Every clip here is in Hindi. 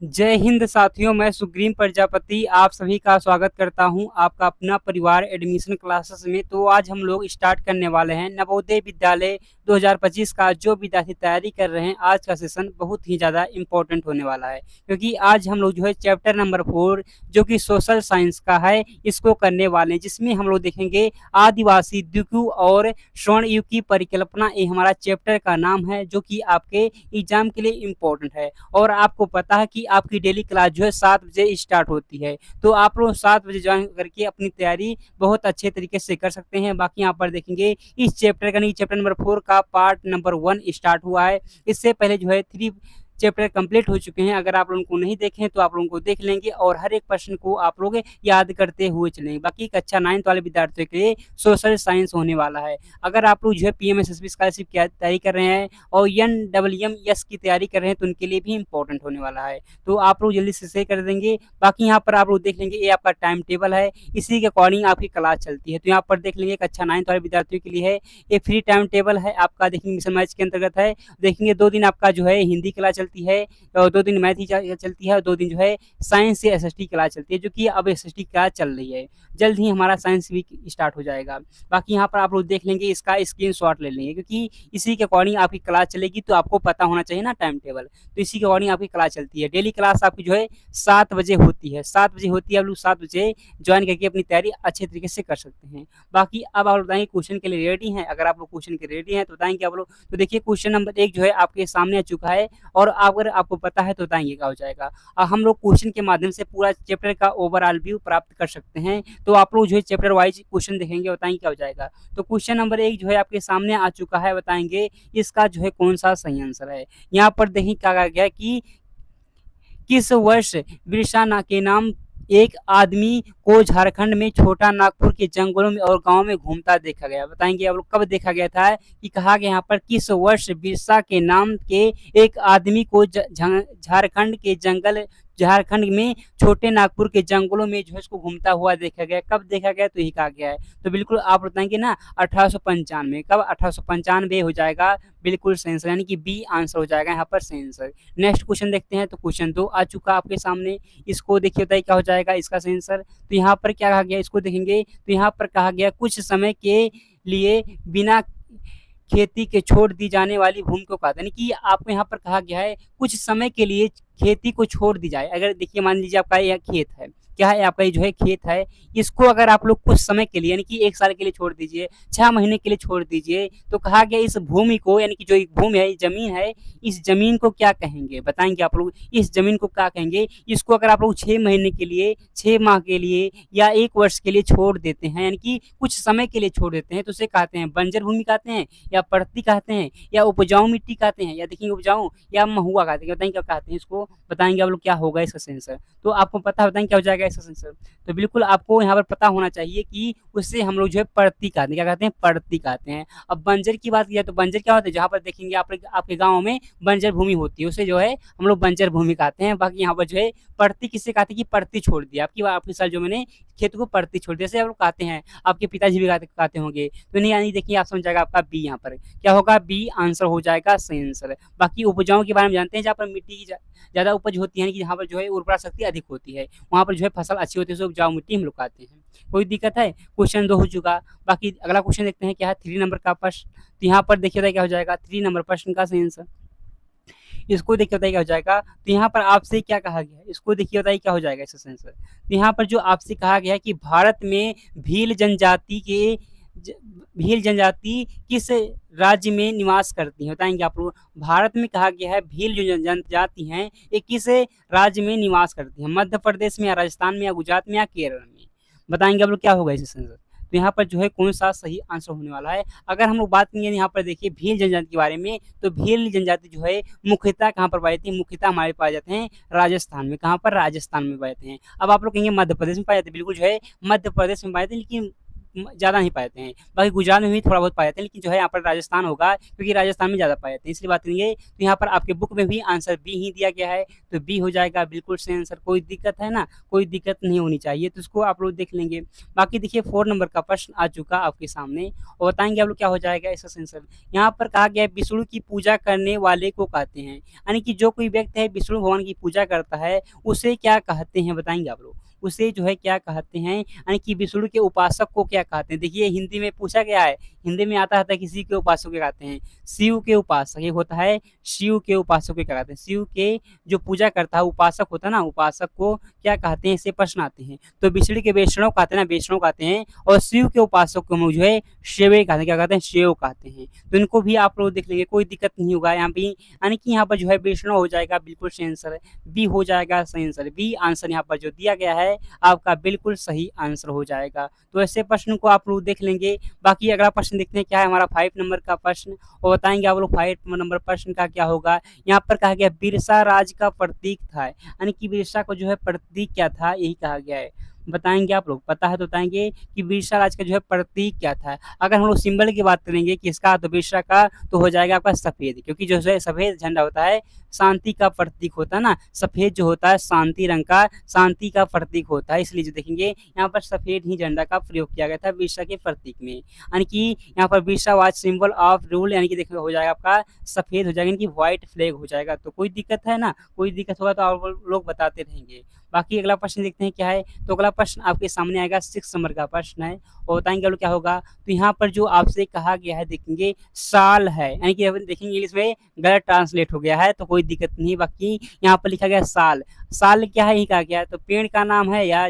जय हिंद साथियों, मैं सुग्रीव प्रजापति आप सभी का स्वागत करता हूं आपका अपना परिवार एडमिशन क्लासेस में। तो आज हम लोग स्टार्ट करने वाले हैं नवोदय विद्यालय 2025 का। जो विद्यार्थी तैयारी कर रहे हैं, आज का सेशन बहुत ही ज़्यादा इम्पोर्टेंट होने वाला है, क्योंकि आज हम लोग जो है चैप्टर नंबर 4 जो कि सोशल साइंस का है, इसको करने वाले हैं, जिसमें हम लोग देखेंगे आदिवासी द्विकु और स्वर्ण युग की परिकल्पना। ये हमारा चैप्टर का नाम है, जो कि आपके एग्जाम के लिए इम्पोर्टेंट है। और आपको पता है कि आपकी डेली क्लास जो है 7 बजे स्टार्ट होती है, तो आप लोग 7 बजे ज्वाइन करके अपनी तैयारी बहुत अच्छे तरीके से कर सकते हैं। बाकी यहाँ पर देखेंगे इस चैप्टर का नहीं, चैप्टर नंबर 4 का पार्ट नंबर 1 स्टार्ट हुआ है। इससे पहले जो है 3 चैप्टर कंप्लीट हो चुके हैं। अगर आप लोगों को नहीं देखें तो आप लोगों को देख लेंगे और हर एक प्रश्न को आप लोग याद करते हुए चलेंगे। बाकी कक्षा 9 वाले विद्यार्थियों के लिए सोशल साइंस होने वाला है। अगर आप लोग जो है पीएमएसएसबी स्कॉलरशिप की तैयारी कर रहे हैं और एनडब्ल्यूएम की तैयारी कर रहे हैं, तो उनके लिए भी इंपॉर्टेंट होने वाला है। तो आप लोग जल्दी से सही कर देंगे। बाकी यहाँ पर आप लोग देख लेंगे, ये आपका टाइम टेबल है, इसी के अकॉर्डिंग आपकी क्लास चलती है। तो यहाँ पर देख लेंगे कक्षा 9 वाले विद्यार्थियों के लिए है ये फ्री टाइम टेबल है आपका। देखेंगे मिशन मैच के अंतर्गत है। देखेंगे 2 दिन आपका जो है हिंदी क्लास चलती है और 2 दिन मैथ ही चलती है और 2 दिन जो है साइंस से एसएसटी क्लास चलती है, जो कि अब एसएसटी क्लास चल रही है। जल्द ही हमारा साइंस वीक स्टार्ट हो जाएगा। बाकी यहाँ पर आप लोग देख लेंगे, इसका स्क्रीनशॉट ले लेंगे, क्योंकि इसी के अकॉर्डिंग आपकी क्लास चलेगी। तो आपको पता होना चाहिए ना टाइम टेबल, तो इसी के अकॉर्डिंग आपकी क्लास चलती है। डेली क्लास आपकी जो है 7 बजे होती है, 7 बजे होती है। आप लोग 7 बजे ज्वाइन करके अपनी तैयारी अच्छे तरीके से कर सकते हैं। बाकी अब आप बताएंगे क्वेश्चन के लिए रेडी हैं। अगर आप लोग क्वेश्चन के रेडी हैं तो बताएंगे आप लोग। तो देखिए क्वेश्चन नंबर 1 जो है आपके सामने आ चुका है, और अगर आपको पता है तो बताएंगे क्या हो जाएगा। हम लोग क्वेश्चन के माध्यम से पूरा चैप्टर का ओवरऑल व्यू प्राप्त कर सकते हैं। तो आप लोग जो है चैप्टर वाइज क्वेश्चन देखेंगे, बताएंगे क्या हो जाएगा। तो क्वेश्चन नंबर 1 जो है आपके सामने आ चुका है, बताएंगे इसका जो है कौन सा सही आंसर है। यहाँ पर देखिए क्या कहा गया कि किस वर्ष बिरसा के नाम एक आदमी को झारखंड में छोटा नागपुर के जंगलों में और गांव में घूमता देखा गया। बताएंगे आप लोग कब देखा गया था। कि कहा गया यहाँ पर किस वर्ष बिरसा के नाम के एक आदमी को झारखंड में छोटे नागपुर के जंगलों में जो है इसको घूमता हुआ देखा गया। कब देखा गया, तो यही कहा गया है। तो बिल्कुल आप बताएंगे ना 1895। कब 1895 हो जाएगा, बिल्कुल सही आंसर, यानी कि बी आंसर हो जाएगा यहाँ पर सही आंसर। नेक्स्ट क्वेश्चन देखते हैं। तो क्वेश्चन 2 आ चुका आपके सामने, इसको देखिए बताइए क्या हो जाएगा इसका सही आंसर। तो यहाँ पर क्या कहा गया, इसको देखेंगे तो यहाँ पर कहा गया कुछ समय के लिए बिना खेती के छोड़ दी जाने वाली भूमि को कहते हैं। यानी कि आपको यहाँ पर कहा गया है कुछ समय के लिए खेती को छोड़ दी जाए। अगर देखिए मान लीजिए आपका यह खेत है, क्या है आपका ये जो है खेत है, इसको अगर आप लोग कुछ समय के लिए यानी कि 1 साल के लिए छोड़ दीजिए, 6 महीने के लिए छोड़ दीजिए, तो कहा गया इस भूमि को, यानी कि जो एक भूमि है, जमीन है, इस जमीन को क्या कहेंगे। बताएंगे आप लोग इस जमीन को क्या कहेंगे। इसको अगर आप लोग 6 महीने के लिए, 6 माह के लिए या 1 वर्ष के लिए छोड़ देते हैं, यानी कि कुछ समय के लिए छोड़ देते हैं, तो उसे कहते हैं बंजर भूमि कहते हैं, या पड़ती कहते हैं, या उपजाऊ मिट्टी कहते हैं, या देखिए उपजाऊ, या महुआ कहते हैं। बताएंगे क्या कहते हैं इसको, बताएंगे आप लोग क्या होगा इसका सेंसर। तो आपको पता है, बताएंगे क्या हो जाएगा इसका सेंसर। तो बिल्कुल आपको यहाँ पर पता होना चाहिए कि उससे हम लोग जो है पड़ती कहते हैं। क्या कहते हैं, पड़ती कहते हैं। अब बंजर की बात किया तो बंजर क्या होता है, जहाँ पर देखेंगे आप आपके गाँव में बंजर भूमि होती है, उसे जो है हम लोग बंजर भूमि कहते हैं। बाकी यहाँ पर जो है पड़ती किससे कहते हैं, कि पड़ती छोड़ दिया आपकी, आपके साथ जो मैंने खेत को पड़ती छोड़ दिया, जैसे आप लोग कहते हैं, आपके पिताजी भी कहते होंगे। तो नहीं, यानी देखिए आप समझ जाएगा आपका बी, यहाँ पर क्या होगा, बी आंसर हो जाएगा सही आंसर। बाकी उपजाऊ के बारे में जानते हैं, जहाँ पर मिट्टी की ज़्यादा उपज होती है, कि जहाँ पर जो है उर्वरा शक्ति अधिक होती है, वहाँ पर जो है फसल अच्छी होती है, उसको उपजाऊ मिट्टी हम लोग कहते हैं। कोई दिक्कत है। क्वेश्चन 2 हो चुका। बाकी अगला क्वेश्चन देखते हैं क्या है, 3 नंबर का प्रश्न। तो यहाँ पर देखिए क्या हो जाएगा 3 नंबर प्रश्न का सही आंसर। इसको देखिए बताइए क्या हो जाएगा। तो यहाँ पर आपसे क्या कहा गया है, इसको देखिए बताइए क्या हो जाएगा इसका सेंसर। तो यहाँ पर जो आपसे कहा गया है कि भारत में भील जनजाति किस राज्य में निवास करती है। बताएंगे आप लोग। भारत में कहा गया है भील जो जनजाति हैं, ये किस राज्य में निवास करती है। मध्य प्रदेश में, या राजस्थान में, या गुजरात में, या केरल में। बताएंगे आप लोग क्या होगा इसका सेंसर। तो यहाँ पर जो है कौन सा सही आंसर होने वाला है। अगर हम लोग बात करेंगे यहाँ पर देखिए भील जनजाति के बारे में, तो भील जनजाति जो है मुख्यतः कहाँ पर पाई जाती है, मुख्यतः हमारे पाए जाते हैं राजस्थान में। कहाँ पर, राजस्थान में पाए जाते हैं। अब आप लोग कहेंगे मध्य प्रदेश में पाए जाते हैं, बिल्कुल जो है मध्य प्रदेश में पाए जाते हैं, लेकिन ज़्यादा नहीं पाते हैं। बाकी गुजरात में भी थोड़ा बहुत पाए जाते हैं, लेकिन जो है यहाँ पर राजस्थान होगा, क्योंकि राजस्थान में ज़्यादा पाए जाते हैं, इसलिए बात करेंगे। तो यहाँ पर आपके बुक में भी आंसर बी ही दिया गया है, तो बी हो जाएगा बिल्कुल सही आंसर। कोई दिक्कत है ना? कोई दिक्कत नहीं होनी चाहिए, तो इसको आप लोग देख लेंगे। बाकी देखिए 4 नंबर का प्रश्न आ चुका आपके सामने, और बताएँगे आप लोग क्या हो जाएगा इसका सही आंसर। यहाँ पर कहा गया है विष्णु की पूजा करने वाले को कहते हैं, यानी कि जो कोई व्यक्ति है विष्णु भगवान की पूजा करता है, उसे क्या कहते हैं बताएँगे आप लोग? उसे जो है क्या कहते हैं, यानी कि विष्णु के उपासक को क्या कहते हैं? देखिए हिंदी में पूछा गया है, हिंदी में आता है किसी के उपासक को क्या कहते हैं? शिव के उपासक, ये होता है शिव के उपासक को क्या कहते हैं? शिव के जो पूजा करता है, उपासक होता है ना, उपासक को क्या कहते हैं? ऐसे प्रश्न आते हैं। तो विष्णु के वैष्णव कहते हैं ना, वैष्णव कहते हैं, और शिव के उपासक को हम लोग जो है शैवे कहते हैं, क्या कहते हैं? शैव कहते हैं। तो इनको भी आप लोग देख लेंगे, कोई दिक्कत नहीं होगा यहाँ पे, यानी कि यहाँ पर जो है वैष्णव हो जाएगा बिल्कुल सही आंसर है, बी हो जाएगा सही आंसर। बी आंसर यहाँ पर जो दिया गया है आपका बिल्कुल सही आंसर हो जाएगा। तो ऐसे प्रश्न को आप लोग देख लेंगे। बाकी अगला प्रश्न देखते हैं क्या है हमारा 5 नंबर का प्रश्न, और बताएंगे आप लोग 5 नंबर प्रश्न का क्या होगा। यहाँ पर कहा गया बिरसा राज का प्रतीक था, यानी कि बिरसा को जो है प्रतीक क्या था, यही कहा गया है। बताएंगे आप लोग, पता है तो बताएंगे कि बिरसा राज का जो है प्रतीक क्या था। अगर हम लोग सिंबल की बात करेंगे किसका, तो बिरसा का, तो हो जाएगा आपका सफेद, क्योंकि जो है सफेद झंडा होता है शांति का प्रतीक होता है ना, सफेद जो होता है शांति रंग का, शांति का प्रतीक होता है, इसलिए जो देखेंगे यहाँ पर सफेद ही झंडा का प्रयोग किया गया था बिरसा के प्रतीक में, यानी कि यहाँ पर Birsa was symbol of rule, यानी कि देखिए हो जाएगा आपका सफेद हो जाएगा, यानी कि व्हाइट फ्लैग हो जाएगा। तो कोई दिक्कत है ना? कोई दिक्कत होगा तो आप लोग बताते रहेंगे। बाकी अगला प्रश्न देखते हैं क्या है। तो अगला प्रश्न आपके सामने आएगा 6 नंबर का प्रश्न है, और बताएंगे आप लोग क्या होगा। तो यहाँ पर जो आपसे कहा गया है देखेंगे साल है, यानी कि देखेंगे इंग्लिश में गलत ट्रांसलेट हो गया है, तो कोई दिक्कत नहीं। बाकी यहाँ पर लिखा गया साल, साल क्या है, यही कहा गया है। तो पेड़ का नाम है या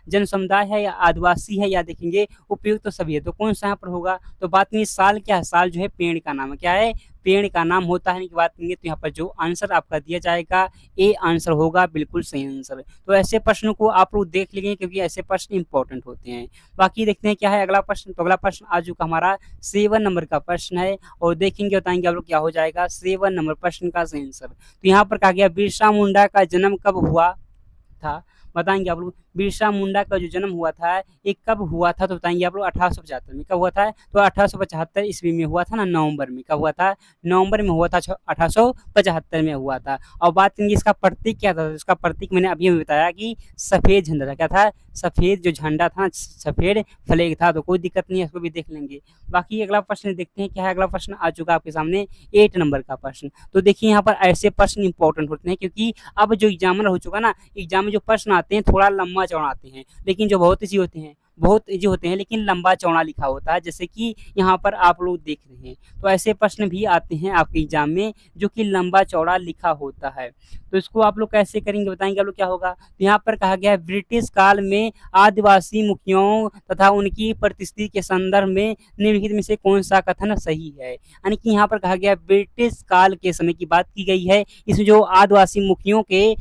जन समुदाय है या आदिवासी है, या देखेंगे उपयुक्त तो सभी है, तो कौन सा यहाँ पर होगा। तो बात नहीं, साल क्या है, साल जो है पेड़ का नाम है, क्या है, पेड़ का नाम होता है। की बात करेंगे तो यहाँ पर जो आंसर आपका दिया जाएगा ए आंसर होगा बिल्कुल सही आंसर। तो ऐसे प्रश्नों को आप लोग देख लेंगे, क्योंकि ऐसे प्रश्न इंपॉर्टेंट होते हैं। बाकी देखते हैं क्या है अगला प्रश्न। तो अगला प्रश्न आ चुका हमारा 7 नंबर का प्रश्न है, और देखेंगे बताएंगे आप लोग क्या हो जाएगा 7 नंबर प्रश्न का सही आंसर। तो यहाँ पर कहा गया बिरसा मुंडा का जन्म कब हुआ था, बताएंगे आप लोग। बिरसा मुंडा का जो जन्म हुआ था ये कब हुआ था, तो बताएंगे आप लोग 1875 में। कब हुआ था, तो 1875 ईस्वी में हुआ था ना, नवंबर में। कब हुआ था, नवंबर में हुआ था, 1875 में हुआ था। और बात करेंगे इसका प्रतीक क्या था, इसका प्रतीक मैंने अभी बताया कि सफेद झंडा था। क्या था, सफेद जो झंडा था, सफेद फ्लैग था। तो कोई दिक्कत नहीं है, इसको भी देख लेंगे। बाकी अगला प्रश्न देखते हैं क्या है। अगला प्रश्न आ चुका आपके सामने 8 नंबर का प्रश्न। तो देखिए यहाँ पर ऐसे प्रश्न इंपॉर्टेंट होते हैं, क्योंकि अब जो एग्जामिनर हो चुका ना, एग्जाम में जो प्रश्न आते हैं थोड़ा लंबा चौड़ा आते हैं, लेकिन जो बहुत ईजी होते हैं, बहुत ईजी होते हैं, लेकिन लंबा चौड़ा लिखा होता है, जैसे कि यहाँ पर आप लोग देख रहे हैं। तो ऐसे प्रश्न भी आते हैं आपके एग्जाम में जो कि लंबा चौड़ा लिखा होता है। तो इसको आप लोग कैसे करेंगे, बताएंगे आप लोग क्या होगा। तो यहाँ पर कहा गया है ब्रिटिश काल में आदिवासी मुखियाओं तथा उनकी परिस्थिति के संदर्भ में निम्नलिखित में से कौन सा कथन सही है। यानी कि यहाँ पर कहा गया ब्रिटिश काल के समय की बात की गई है, इसमें जो आदिवासी मुखियों के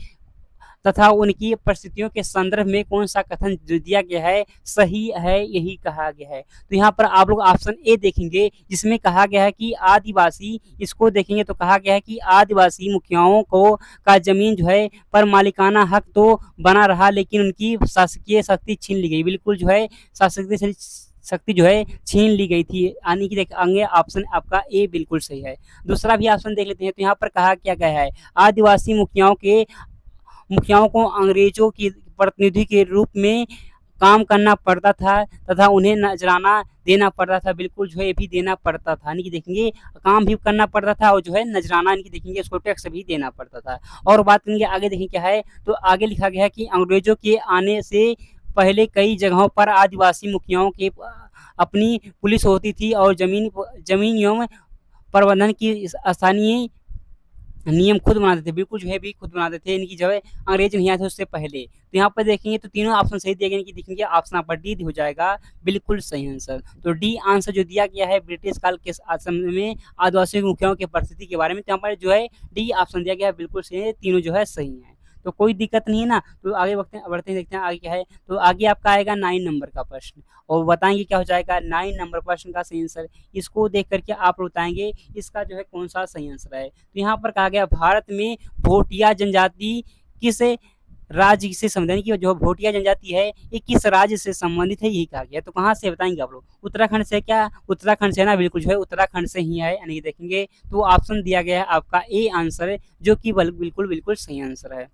तथा उनकी परिस्थितियों के संदर्भ में कौन सा कथन जो दिया गया है सही है, यही कहा गया है। तो यहाँ पर आप लोग ऑप्शन ए देखेंगे, जिसमें कहा गया है कि आदिवासी, इसको देखेंगे तो कहा गया है कि आदिवासी मुखियाओं को का जमीन जो है पर मालिकाना हक तो बना रहा, लेकिन उनकी शासकीय शक्ति छीन ली गई। बिल्कुल जो है शासकीय शक्ति जो है छीन ली गई थी, यानी कि देखेंगे ऑप्शन आपका ए बिल्कुल सही है। दूसरा भी ऑप्शन देख लेते हैं। तो यहाँ पर कहा क्या गया है, आदिवासी मुखियाओं को अंग्रेजों की प्रतिनिधि के रूप में काम करना पड़ता था तथा उन्हें नजराना देना पड़ता था। बिल्कुल जो है ये भी देना पड़ता था, यानी कि देखेंगे काम भी करना पड़ता था, और जो है नजराना यानी कि देखेंगे उसको टैक्स भी देना पड़ता था। और बात करेंगे आगे, देखेंगे क्या है। तो आगे लिखा गया है कि अंग्रेजों के आने से पहले कई जगहों पर आदिवासी मुखियाओं के अपनी पुलिस होती थी, और जमीन एवं प्रबंधन की स्थानीय नियम खुद बनाते थे। बिल्कुल जो है भी खुद बनाते थे, इनकी जो है अंग्रेज नहीं आए थे उससे पहले। तो यहाँ पर देखेंगे तो तीनों ऑप्शन सही दिए गए, कि देखेंगे ऑप्शन यहाँ पर डी हो जाएगा बिल्कुल सही आंसर। तो डी आंसर जो दिया गया है ब्रिटिश काल के समय में आदिवासी मुखियाओं की परिस्थिति के बारे में, तो यहाँ पर जो है डी ऑप्शन दिया गया है बिल्कुल सही है, तीनों जो है सही है। तो कोई दिक्कत नहीं है ना। तो आगे बढ़ते हैं, देखते हैं आगे क्या है। तो आगे आपका आएगा 9 नंबर का प्रश्न, और बताएंगे क्या हो जाएगा 9 नंबर प्रश्न का सही आंसर। इसको देख करके आप बताएंगे इसका जो है कौन सा सही आंसर है। तो यहाँ पर कहा गया भारत में भोटिया जनजाति किस राज्य से संबंधित, यानी कि जो भोटिया जनजाति है ये किस राज्य से संबंधित है, यही कहा गया। तो कहाँ से बताएंगे आप लोग? उत्तराखंड से। क्या उत्तराखंड से ना? बिल्कुल जो है उत्तराखंड से ही है, यानी कि देखेंगे तो ऑप्शन दिया गया है आपका ए आंसर है, जो कि बिल्कुल बिल्कुल सही आंसर है।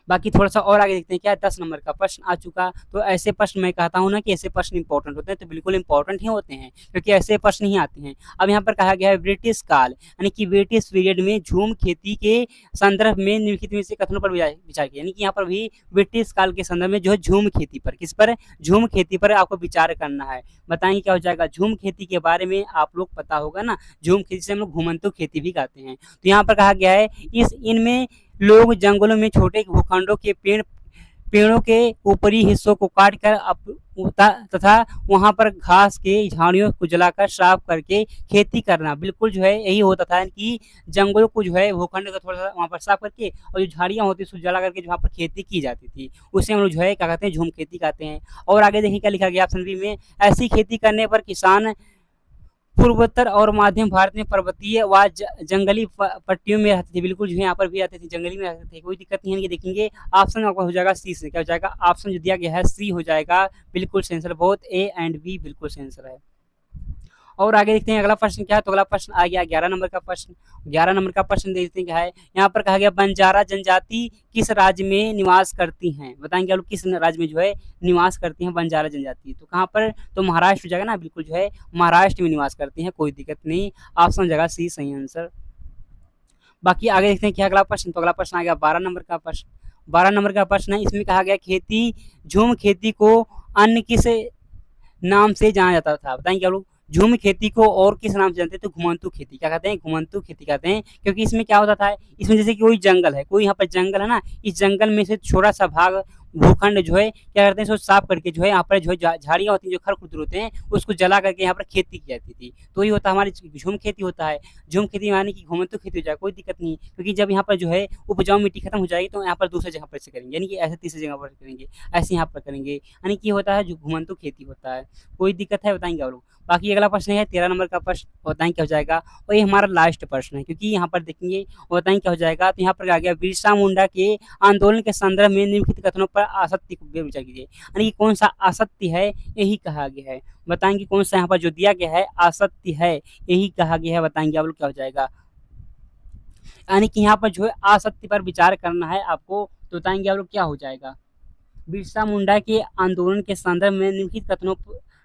बाकी थोड़ा-सा और आगे देखते हैं क्या 10 नंबर का प्रश्न आ चुका। तो ऐसे प्रश्न मैं कहता हूँ ना कि ऐसे प्रश्न इम्पोर्टेंट होते हैं, तो बिल्कुल इम्पोर्टेंट ही होते हैं, क्योंकि ऐसे प्रश्न ही आते हैं। अब यहाँ पर कहा गया है ब्रिटिश काल, यानी कि ब्रिटिश पीरियड में झूम खेती के संदर्भ में निम्नलिखित में से कथनों पर विचार किया, यानी कि यहाँ पर भी ब्रिटिश काल के संदर्भ में जो है झूम खेती पर, किस पर? झूम खेती पर आपको विचार करना है। बताएंगे क्या हो जाएगा? झूम खेती के बारे में आप लोग पता होगा ना, झूम खेती से हम लोग घुमंतु खेती भी कहते हैं। तो यहाँ पर कहा गया है इनमें लोग जंगलों में छोटे भूखंडों के पेड़ों के ऊपरी हिस्सों को काट कर तथा वहां पर घास के झाड़ियों को जलाकर साफ करके खेती करना, बिल्कुल जो है यही होता था कि जंगलों को जो है भूखंड को थोड़ा सा वहां पर साफ करके और जो झाड़ियां होती उसको जला करके वहां पर खेती की जाती थी, उसे हम लोग जो है क्या कहते हैं? झूम खेती कहते हैं। और आगे देखिए क्या लिखा गया ऑप्शन बी में, ऐसी खेती करने पर किसान पूर्वोत्तर और मध्य भारत में पर्वतीय व जंगली पट्टियों में रहते थे, बिल्कुल जो है यहाँ पर भी रहते थे, जंगली में रहते थे, कोई दिक्कत नहीं है। ये देखेंगे ऑप्शन आपका हो जाएगा सी से, क्या हो जाएगा? ऑप्शन जो दिया गया है सी हो जाएगा, बिल्कुल सही answer. Both A and B बिल्कुल सही आंसर है। और आगे देखते हैं अगला प्रश्न क्या है। तो अगला प्रश्न आ गया 11 नंबर का प्रश्न। 11 नंबर का प्रश्न देखते हैं क्या है। यहाँ पर कहा गया बंजारा जनजाति किस राज्य में निवास करती हैं? बताएंगे आप लोग किस राज्य में जो है निवास करती हैं बंजारा जनजाति? तो कहाँ पर? तो महाराष्ट्र हो जाएगा ना, बिल्कुल जो है महाराष्ट्र में निवास करती हैं, कोई दिक्कत नहीं। ऑप्शन हो जाएगा सी सही आंसर। बाकी आगे देखते हैं क्या अगला प्रश्न। तो अगला प्रश्न आ गया 12 नंबर का प्रश्न। 12 नंबर का प्रश्न है, इसमें कहा गया खेती झूम खेती को अन्य किस नाम से जाना जाता था? बताएंगे आप लोग झूम खेती को और किस नाम से जानते हैं? तो घुमंतु खेती। क्या कहते हैं? घुमंतु खेती कहते हैं, क्योंकि इसमें क्या होता था, इसमें जैसे कि कोई जंगल है, कोई यहाँ पर जंगल है ना, इस जंगल में से छोटा सा भाग भूखंड जो है क्या करते हैं, इसको साफ करके जो है यहाँ पर जो है झाड़ियाँ होती हैं, जो खरखुद्र होते हैं, उसको जला करके यहाँ पर खेती की जाती थी। तो ये होता है हमारी झूम खेती होता है। झूम खेती यानी कि घुमंतु खेती हो जाए, कोई दिक्कत नहीं, क्योंकि जब यहाँ पर जो है उपजाऊ मिट्टी खत्म हो जाएगी तो यहाँ पर दूसरी जगह पर से करेंगे, यानी कि ऐसे तीसरी जगह पर करेंगे, ऐसे यहाँ पर करेंगे, यानी कि होता है जो घुमंतु खेती होता है, कोई दिक्कत है? बताएंगे आप लोग। बाकी अगला प्रश्न है 13 नंबर का प्रश्न, बताएं क्या हो जाएगा। और ये हमारा लास्ट प्रश्न है, क्योंकि यहाँ पर देखेंगे बताएं क्या हो जाएगा। तो यहाँ पर आ गया बिरसा मुंडा के आंदोलन के संदर्भ में निम्नलिखित कथनों पर आसक्ति को विचार कीजिए, यानी कि कौन सा आसक्ति है, यही कहा गया है। बताएंगे कौन सा यहाँ पर जो दिया गया है आसक्ति है, यही कहा गया है। बताएंगे आप लोग क्या हो जाएगा, यानी कि यहाँ पर जो है आसक्ति पर विचार करना है आपको। तो बताएंगे आप लोग क्या हो जाएगा। बिरसा मुंडा के आंदोलन के संदर्भ में निम्नलिखित कथनों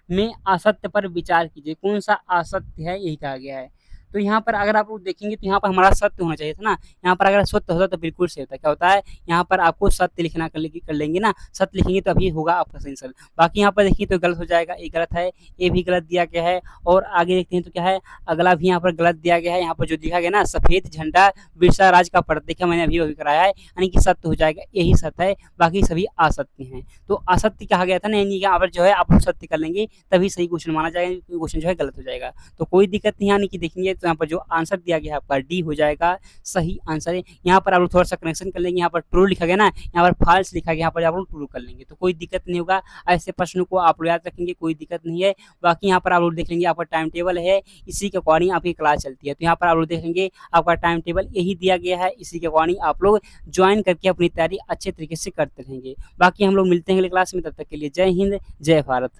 में असत्य पर विचार कीजिए, कौन सा असत्य है, यही कहा गया है। तो यहाँ पर अगर आप लोग देखेंगे तो यहाँ पर हमारा सत्य होना चाहिए था ना, यहाँ पर अगर सत्य होता तो बिल्कुल सही होता। क्या होता है, यहाँ पर आपको सत्य लिखना कर लेंगे ना, सत्य लिखेंगे तो अभी होगा आपका सही आंसर। बाकी यहाँ पर देखिए तो गलत हो जाएगा, ये गलत है, ये भी गलत दिया गया है। और आगे देखते हैं तो क्या है, अगला भी यहाँ पर गलत दिया गया है। यहाँ पर जो दिखा गया ना सफेद झंडा बिरसा राज का पड़ता, देखा मैंने अभी कराया है, यानी कि सत्य हो जाएगा, यही सत्य है, बाकी सभी असत्य हैं। तो असत्य कहा गया था ना, यानी यहाँ पर जो है आप सत्य कर लेंगे तभी सही क्वेश्चन माना जाएगा, क्वेश्चन जो है गलत हो जाएगा। तो कोई दिक्कत नहीं, यानी कि देखेंगे तो यहाँ पर जो आंसर दिया गया है आपका डी हो जाएगा सही आंसर है। यहाँ पर आप लोग थोड़ा सा कनेक्शन कर लेंगे, यहाँ पर ट्रू लिखा गया ना, यहाँ पर फॉल्स लिखा गया, यहाँ पर आप लोग ट्रू कर लेंगे तो कोई दिक्कत नहीं होगा। ऐसे प्रश्नों को आप लोग याद रखेंगे, कोई दिक्कत नहीं है। बाकी यहाँ पर आप लोग देख लेंगे आपका टाइम टेबल है, इसी के अकॉर्डिंग आपकी क्लास चलती है। तो यहाँ पर आप लोग देखेंगे आपका टाइम टेबल यही दिया गया है, इसी के अकॉर्डिंग आप लोग ज्वाइन करके अपनी तैयारी अच्छे तरीके से करते रहेंगे। बाकी हम लोग मिलते हैं अगले क्लास में, तब तक के लिए जय हिंद जय भारत।